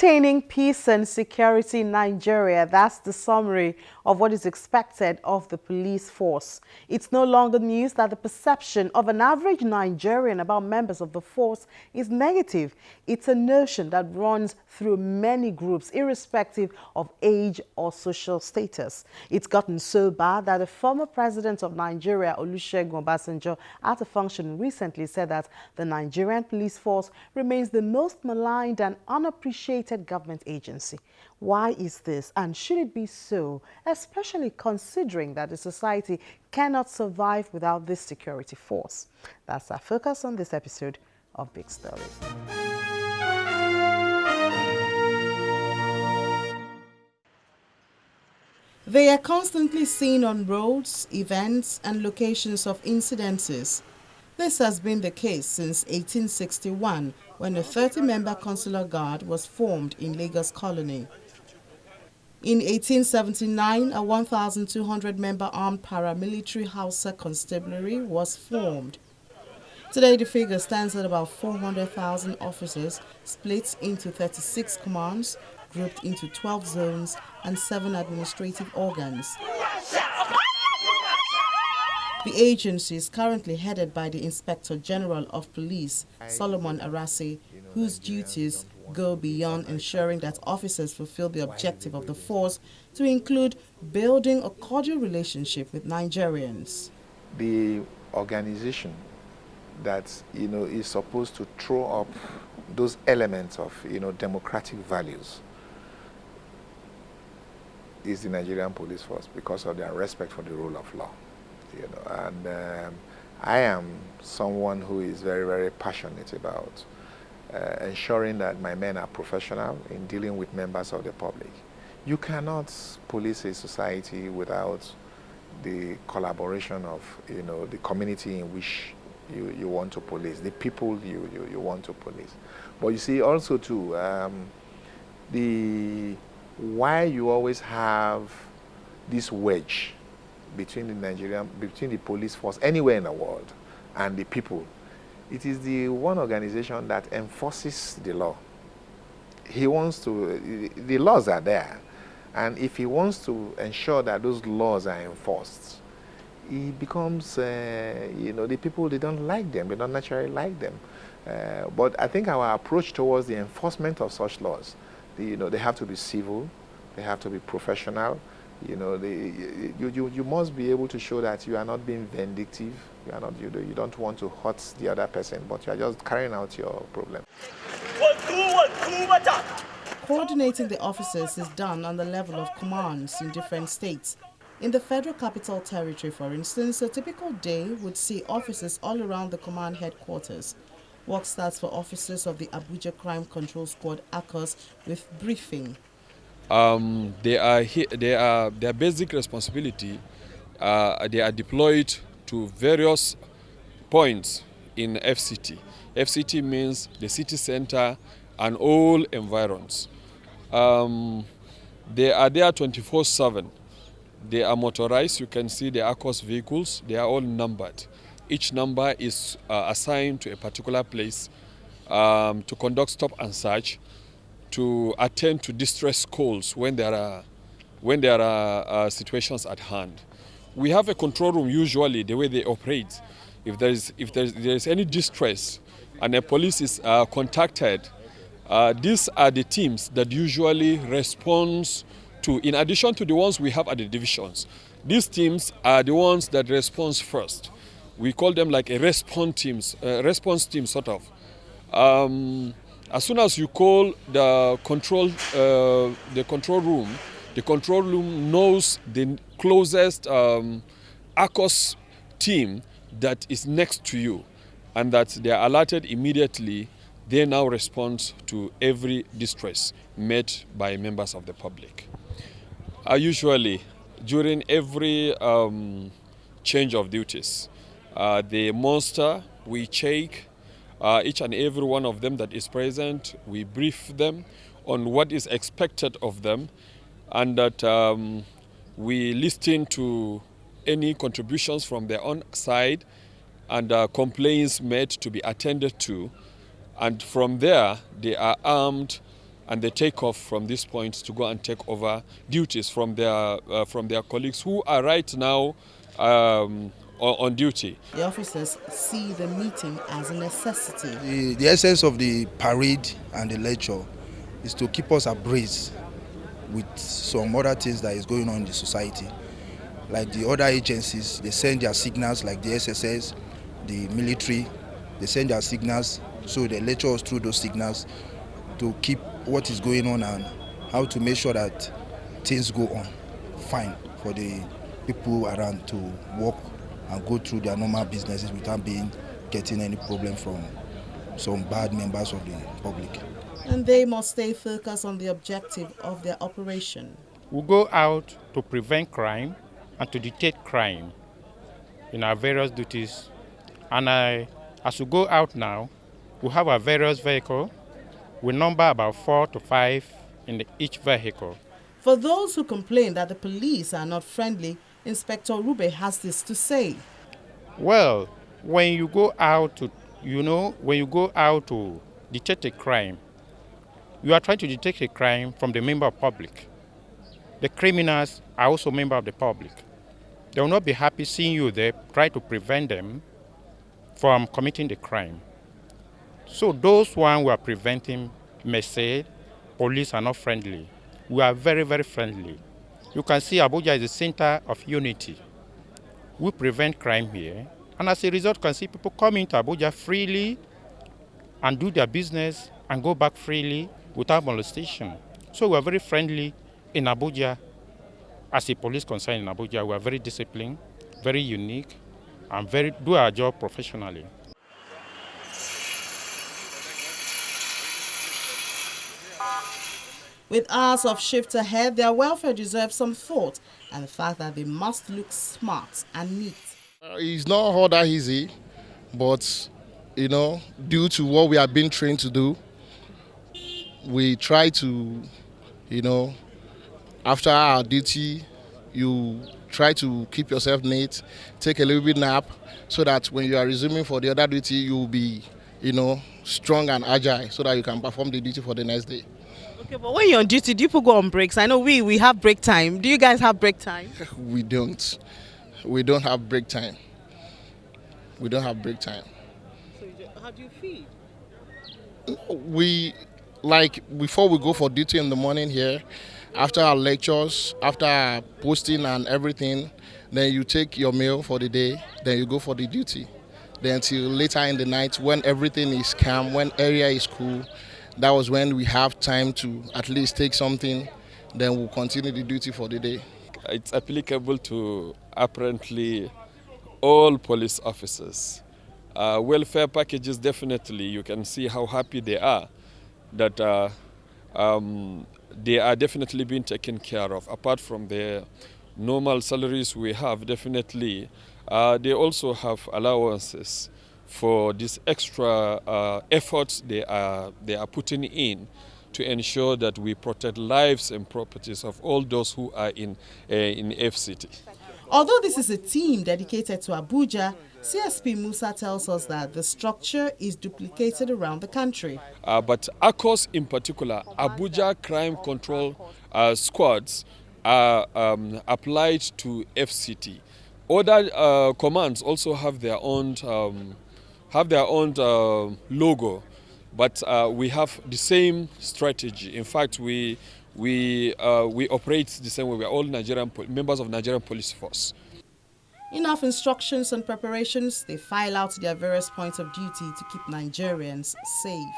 Maintaining peace and security in Nigeria, that's the summary of what is expected of the police force. It's no longer news that the perception of an average Nigerian about members of the force is negative. It's a notion that runs through many groups, irrespective of age or social status. It's gotten so bad that the former president of Nigeria, Olusegun Obasanjo, at a function recently said that the Nigerian police force remains the most maligned and unappreciated government agency. Why is this, and should it be so, especially considering that the society cannot survive without this security force? That's our focus on this episode of Big Story. They are constantly seen on roads, events, and locations of incidences. This has been the case since 1861, when a 30-member consular guard was formed in Lagos Colony. In 1879, a 1,200-member armed paramilitary Hausa constabulary was formed. Today, the figure stands at about 400,000 officers, split into 36 commands, grouped into 12 zones and 7 administrative organs. The agency is currently headed by the Inspector General of Police, Solomon Arase, whose duties go beyond ensuring that officers fulfill the objective of the force to include building a cordial relationship with Nigerians. The organization that is supposed to throw up those elements of democratic values is the Nigerian police force, because of their respect for the rule of law. And I am someone who is very, very passionate about ensuring that my men are professional in dealing with members of the public. You cannot police a society without the collaboration of the community in which you want to police, the people you want to police. But you see also too, why you always have this wedge between the police force anywhere in the world and the people. It is the one organization that enforces the law. The laws are there, and if he wants to ensure that those laws are enforced, it becomes, the people, they don't like them, they don't naturally like them. But I think our approach towards the enforcement of such laws, they have to be civil, they have to be professional. You must be able to show that you are not being vindictive. You don't want to hurt the other person, but you are just carrying out your problem. Coordinating the officers is done on the level of commands in different states. In the Federal Capital Territory, for instance, a typical day would see officers all around the command headquarters. Work starts for officers of the Abuja Crime Control Squad, ACOS, with briefing. Their basic responsibility, they are deployed to various points in FCT. FCT means the city center and all environs. They are there 24/7. They are motorized. You can see the ACOS vehicles. They are all numbered. Each number is assigned to a particular place to conduct stop and search, to attend to distress calls when there are situations at hand. We have a control room. Usually, the way they operate, if there is any distress and the police is contacted, these are the teams that usually respond to, in addition to the ones we have at the divisions. These teams are the ones that respond first. We call them like a response team sort of. As soon as you call the control room knows the closest ACOS team that is next to you, and that they are alerted immediately. They now respond to every distress met by members of the public. Usually, during every change of duties, the muster, we check each and every one of them that is present. We brief them on what is expected of them, and that we listen to any contributions from their own side and complaints made to be attended to. And from there, they are armed and they take off from this point to go and take over duties from their colleagues who are right now on duty. The officers see the meeting as a necessity. The essence of the parade and the lecture is to keep us abreast with some other things that is going on in the society. Like the other agencies, they send their signals, like the SSS, the military, they send their signals, so they lecture us through those signals to keep what is going on and how to make sure that things go on fine for the people around to work and go through their normal businesses without getting any problem from some bad members of the public. And they must stay focused on the objective of their operation. We go out to prevent crime and to detect crime in our various duties. And as we go out now, we have our various vehicles. We number about 4 to 5 in each vehicle. For those who complain that the police are not friendly, Inspector Rube has this to say. Well, when you go out to detect a crime, you are trying to detect a crime from the member of public. The criminals are also members of the public. They will not be happy seeing you there, try to prevent them from committing the crime. So those one we are preventing may say police are not friendly. We are very, very friendly. You can see Abuja is the center of unity. We prevent crime here, and as a result, you can see people coming to Abuja freely and do their business and go back freely without molestation. So we are very friendly in Abuja. As a police concern in Abuja, we are very disciplined, very unique, and do our job professionally. With hours of shift ahead, their welfare deserves some thought, and the fact that they must look smart and neat. It's not all that easy, but due to what we have been trained to do, we try to, after our duty, you try to keep yourself neat, take a little bit nap, so that when you are resuming for the other duty, you will be, strong and agile, so that you can perform the duty for the next day. Okay, but when you're on duty, do people go on breaks? I know we have break time. Do you guys have break time? We don't. We don't have break time. We don't have break time. So how do you feel? Before we go for duty in the morning here, after our lectures, after our posting and everything, then you take your meal for the day, then you go for the duty. Then till later in the night, when everything is calm, when area is cool, that was when we have time to at least take something, then we'll continue the duty for the day. It's applicable to apparently all police officers. Welfare packages, definitely, you can see how happy they are that they are definitely being taken care of. Apart from the normal salaries we have, definitely, they also have allowances for this extra efforts they are putting in to ensure that we protect lives and properties of all those who are in FCT. Although this is a team dedicated to Abuja, CSP Musa tells us that the structure is duplicated around the country. But ACOS in particular, Abuja Crime Control Squads, are applied to FCT. Other commands also have their own logo, but we have the same strategy. In fact, we operate the same way. We are all members of Nigerian Police Force. Enough instructions and preparations, they file out their various points of duty to keep Nigerians safe.